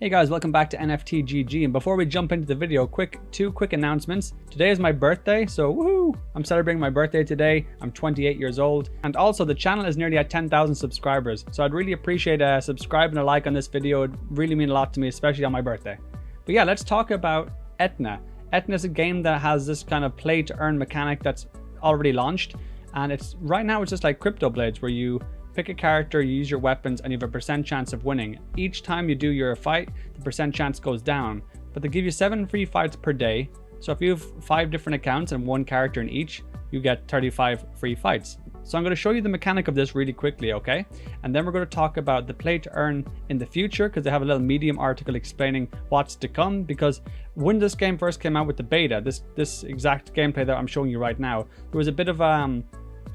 Hey guys, welcome back to NFT GG, and before we jump into the video, two quick announcements. Today is my birthday, so woohoo! I'm celebrating my birthday today. I'm 28 years old, and also the channel is nearly at 10,000 subscribers, so I'd really appreciate a subscribe and a like on this video. It really mean a lot to me, especially on my birthday. But yeah, let's talk about Etna. Etna is a game that has this kind of play to earn mechanic that's already launched, and right now it's just like Crypto Blades, where you pick a character, you use your weapons, and you have a percent chance of winning. Each time you do your fight, the percent chance goes down, but they give you 7 free fights per day. So if you have 5 different accounts and 1 character in each, you get 35 free fights. So I'm going to show you the mechanic of this really quickly, okay? And then we're going to talk about the play to earn in the future, because they have a little Medium article explaining what's to come. Because when this game first came out with the beta, this exact gameplay that I'm showing you right now, there was a bit of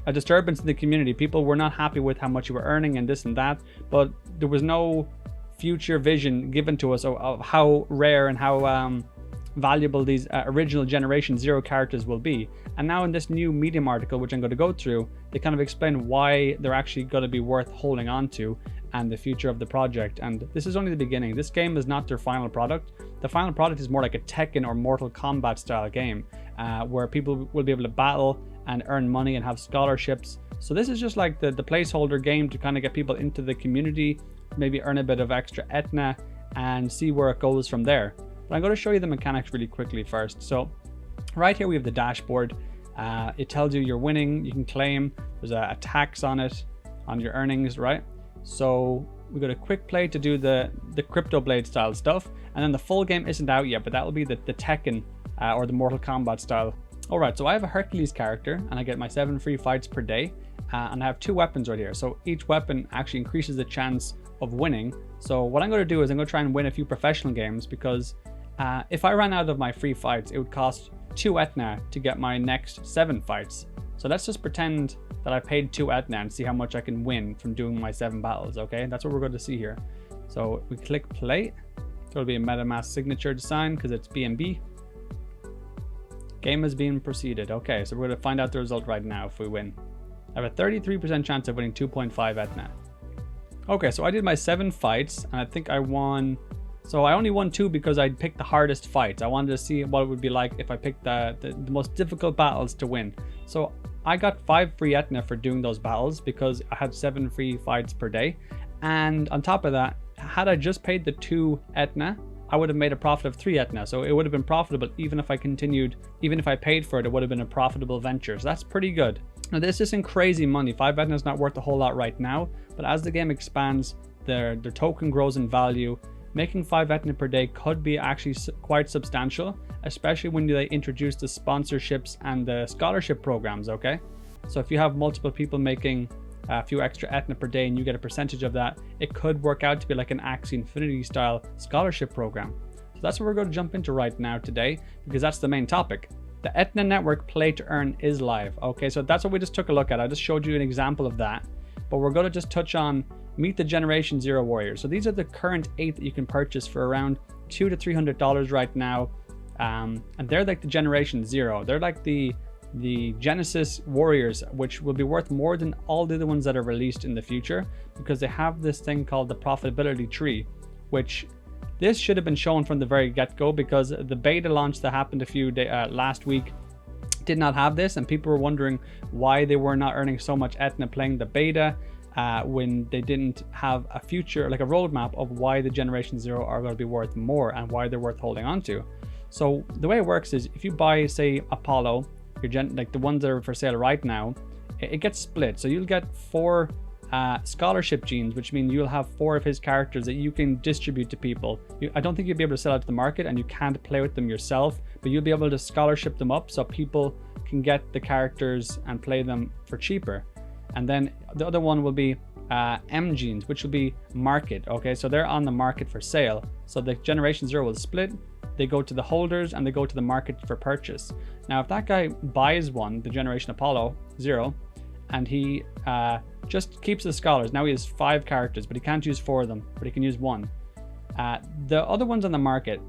a disturbance in the community. People were not happy with how much you were earning and this and that, but there was no future vision given to us of how rare and how valuable these original Generation Zero characters will be. And now in this new Medium article, which I'm going to go through, they kind of explain why they're actually going to be worth holding on to and the future of the project. And this is only the beginning. This game is not their final product. The final product is more like a Tekken or Mortal Kombat style game, where people will be able to battle and earn money and have scholarships. So this is just like the placeholder game to kind of get people into the community, maybe earn a bit of extra Etna and see where it goes from there. But I'm going to show you the mechanics really quickly first. So right here we have the dashboard. It tells you you're winning, you can claim, there's a tax on it, on your earnings, right? So we got a quick play to do the Crypto Blade style stuff, and then the full game isn't out yet, but that will be the Tekken or the Mortal Kombat style. Alright, so I have a Hercules character and I get my 7 free fights per day, and I have 2 weapons right here. So each weapon actually increases the chance of winning. So what I'm going to do is I'm going to try and win a few professional games, because if I ran out of my free fights, it would cost 2 Etna to get my next 7 fights. So let's just pretend that I paid 2 Etna and see how much I can win from doing my 7 battles, okay? That's what we're going to see here. So we click play. There'll be a MetaMask signature to sign because it's BNB. Game is being proceeded. Okay, so we're going to find out the result right now if we win. I have a 33% chance of winning 2.5 Etna. Okay, so I did my 7 fights and I think I won. So I only won 2 because I picked the hardest fights. I wanted to see what it would be like if I picked the most difficult battles to win. So I got 5 free Etna for doing those battles because I had 7 free fights per day. And on top of that, had I just paid the 2 Etna, I would have made a profit of 3 Etna. So it would have been profitable even if I continued, even if I paid for it, it would have been a profitable venture. So that's pretty good. Now this isn't crazy money. 5 Etna is not worth a whole lot right now, but as the game expands, their token grows in value. Making 5 Etna per day could be actually quite substantial, especially when they introduce the sponsorships and the scholarship programs, okay? So if you have multiple people making a few extra Etna per day and you get a percentage of that, it could work out to be like an Axie Infinity style scholarship program. So that's what we're going to jump into right now today, because that's the main topic. The Etna network play to earn is live. Okay, so that's what we just took a look at. I just showed you an example of that, but we're going to just touch on meet the Generation Zero warriors. So these are the current 8 that you can purchase for around $200 to $300 right now, and they're like the Generation Zero. They're like the Genesis warriors, which will be worth more than all the other ones that are released in the future, because they have this thing called the profitability tree, which this should have been shown from the very get-go, because the beta launch that happened a few days last week did not have this, and people were wondering why they were not earning so much Etna playing the beta when they didn't have a future, like a roadmap of why the Generation Zero are going to be worth more and why they're worth holding on to. So the way it works is if you buy, say, Apollo, like the ones that are for sale right now, it gets split. So you'll get 4 scholarship genes, which means you'll have 4 of his characters that you can distribute to people. I don't think you'll be able to sell out to the market, and you can't play with them yourself, but you'll be able to scholarship them up so people can get the characters and play them for cheaper. And then the other one will be M genes, which will be market. Okay, so they're on the market for sale. So the Generation Zero will split. They go to the holders and they go to the market for purchase. Now, if that guy buys one, the Generation Apollo Zero, and he just keeps the scholars, now he has 5 characters, but he can't use 4 of them, but he can use 1. The other ones on the market,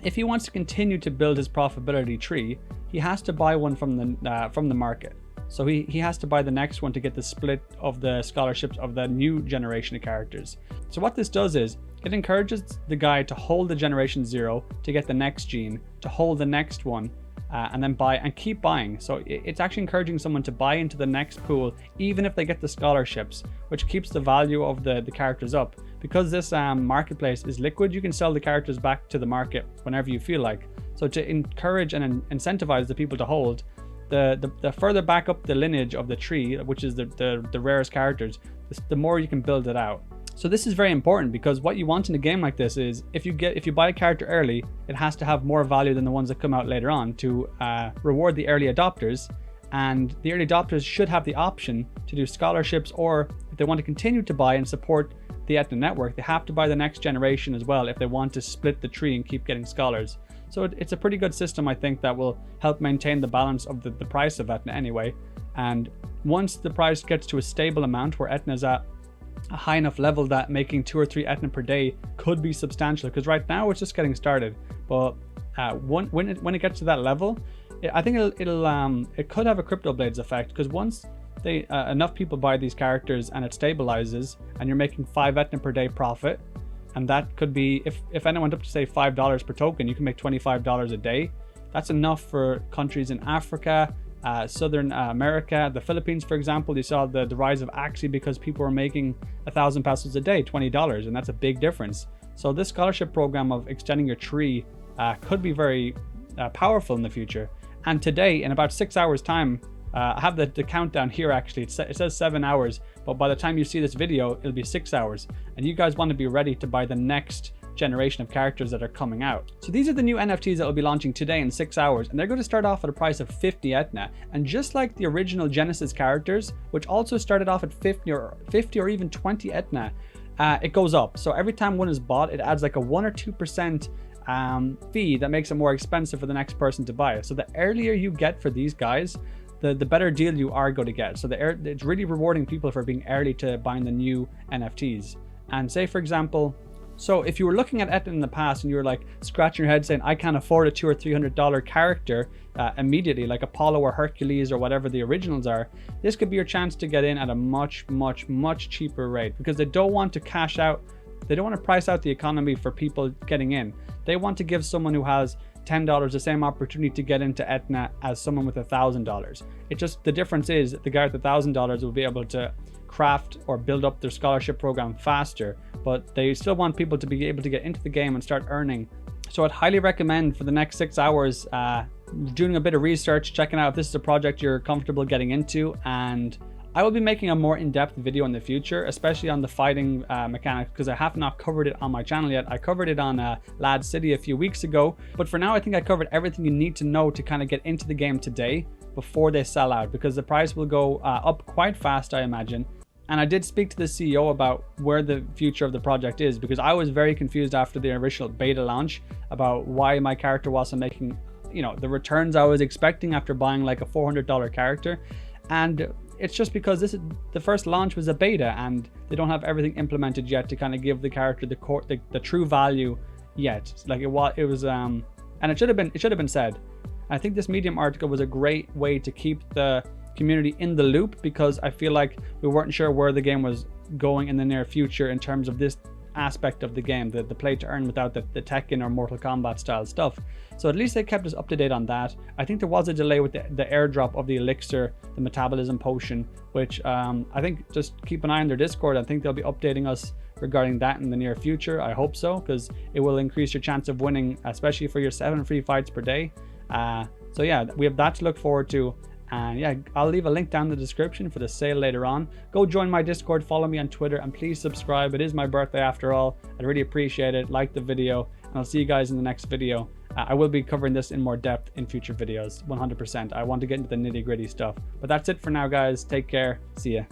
if he wants to continue to build his profitability tree, he has to buy one from the market. So he has to buy the next one to get the split of the scholarships of the new generation of characters. So what this does is it encourages the guy to hold the generation 0 to get the next gene, to hold the next one, and then buy and keep buying. So it's actually encouraging someone to buy into the next pool, even if they get the scholarships, which keeps the value of the characters up. Because this marketplace is liquid, you can sell the characters back to the market whenever you feel like. So to encourage and incentivize the people to hold, the further back up the lineage of the tree, which is the rarest characters, the more you can build it out. So this is very important, because what you want in a game like this is if you buy a character early, it has to have more value than the ones that come out later on to reward the early adopters. And the early adopters should have the option to do scholarships, or if they want to continue to buy and support the Etna network, they have to buy the next generation as well if they want to split the tree and keep getting scholars. So it's a pretty good system, I think, that will help maintain the balance of the price of Etna anyway. And once the price gets to a stable amount where Etna's at a high enough level that making 2 or 3 Etna per day could be substantial, because right now it's just getting started. But when it gets to that level, I think it could have a crypto blades effect, because once enough people buy these characters and it stabilizes and you're making 5 Etna per day profit, and that could be, if anyone went up to say $5 per token, you can make $25 a day. That's enough for countries in Africa, Southern America, the Philippines, for example. You saw the rise of Axie because people were making 1,000 pesos a day, $20, and that's a big difference. So this scholarship program of extending your tree could be very powerful in the future. And today, in about 6 hours time, I have the countdown here actually, it says 7 hours, but by the time you see this video, it'll be 6 hours. And you guys want to be ready to buy the next generation of characters that are coming out. So these are the new NFTs that will be launching today in 6 hours, and they're going to start off at a price of 50 Etna. And just like the original Genesis characters, which also started off at 50 or even 20 Etna, it goes up. So every time one is bought, it adds like a 1 or 2% fee that makes it more expensive for the next person to buy. So the earlier you get for these guys, the better deal you are going to get. So it's really rewarding people for being early to buying the new NFTs. And say, for example, so if you were looking at Etna in the past and you were like scratching your head saying, I can't afford a $200 or $300 character immediately, like Apollo or Hercules or whatever the originals are, this could be your chance to get in at a much, much, much cheaper rate, because they don't want to cash out. They don't want to price out the economy for people getting in. They want to give someone who has $10 the same opportunity to get into Etna as someone with $1,000. It just, the difference is the guy with $1,000 will be able to craft or build up their scholarship program faster, but they still want people to be able to get into the game and start earning. So I'd highly recommend for the next 6 hours doing a bit of research, checking out if this is a project you're comfortable getting into, and I will be making a more in-depth video in the future, especially on the fighting mechanics, because I have not covered it on my channel yet. I covered it on Lad City a few weeks ago, but for now I think I covered everything you need to know to kind of get into the game today before they sell out, because the price will go up quite fast, I imagine. And I did speak to the CEO about where the future of the project is, because I was very confused after the original beta launch about why my character wasn't making, the returns I was expecting after buying like a $400 character. And it's just because the first launch was a beta and they don't have everything implemented yet to kind of give the character the true value yet. Like it was and it should have been said. I think this Medium article was a great way to keep the community in the loop, because I feel like we weren't sure where the game was going in the near future in terms of this aspect of the game, the play to earn without the Tekken or Mortal Kombat style stuff. So at least they kept us up to date on that. I think there was a delay with the airdrop of the elixir, the metabolism potion, which I think just keep an eye on their Discord. I think they'll be updating us regarding that in the near future. I hope so, because it will increase your chance of winning, especially for your 7 free fights per day. So yeah, we have that to look forward to. And yeah, I'll leave a link down in the description for the sale later on. Go join my Discord, follow me on Twitter, and please subscribe. It is my birthday after all. I'd really appreciate it. Like the video, and I'll see you guys in the next video. I will be covering this in more depth in future videos, 100%. I want to get into the nitty-gritty stuff. But that's it for now, guys. Take care. See ya.